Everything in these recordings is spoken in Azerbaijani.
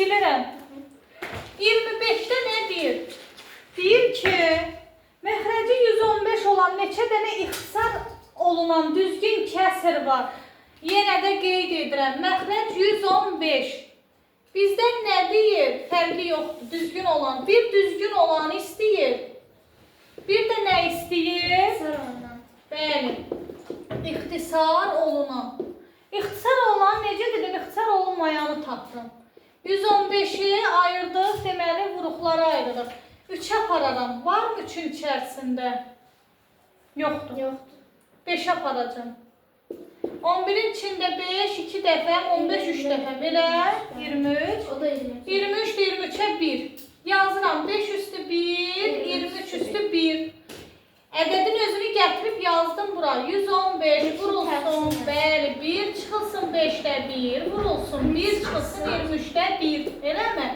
silirəm. 25-də nə deyir? Deyir ki, məxrəci 115 olan neçə dənə ixtisar olunan düzgün kəsir var? Yenə də qeyd edirəm. Məxrəc 115. Bizdən nə deyir? Fərqi yoxdur. Düzgün olan. Bir düzgün olanı istəyir. Bir də nə istəyir? Bəli. İxtisar olunan. İxtisar olunan necə dedim? İxtisar olunmayanı tapdım. 115-i ayırdıq, deməli vuruqlara ayırırıq. 3-ə apararam. Var mı 3-ün içərisində? Yoxdur. Yoxdur. 5-ə aparacam. 11-in içində 5, 2 dəfə, 15, 3 dəfə. Belə 23. O da 23. 23 də 23-ə 1. Yazıram 5 üstü 1, 23 üstü 1. Ədədin özünü gətirib yazdım bura. 115 vurulsun, bəli, 1 çıxılsın 5-də 1, vurulsun, 1 çıxılsın 23-də 1. Eləmi?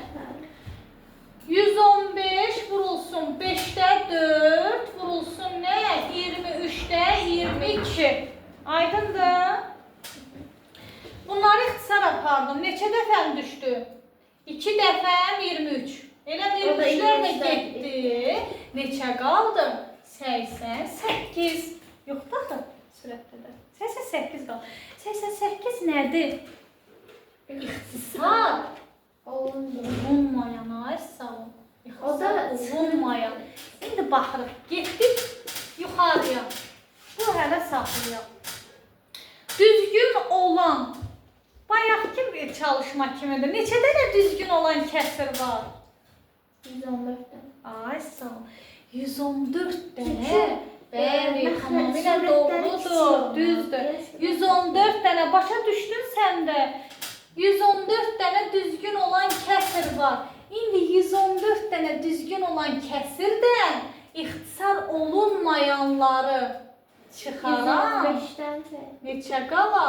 115 vurulsun 5-də 4, vurulsun nə? 23-də 22. Aydındır? Bunları ixtisar apardım. Neçə dəfəm düşdü? 2 dəfəm 23. Elə 23-lər də getdi. Neçə qaldı? 88. Yoxdur da sürətdə də. 88 qaldı. 88 nədir? İxtisar olunmayan, ay sağ ol. İxtisar olunmayan. İndi baxırıq. Getdik yuxarıya. Bu hələ saxlayaq. Düzgün olan. Bayaqki çalışma kimidir. Neçə dənə düzgün olan kəsir var? 114 dənə. Ay sağ ol. 114 dənə. Bəli, tamamilə doğrudur, düzdür. 114 dənə başa düşdün sən də. 114 dənə düzgün olan kəsir var. İndi 114 dənə düzgün olan kəsirdən ixtisar olunmayanları çıxaram. 115-dən Neçə qala?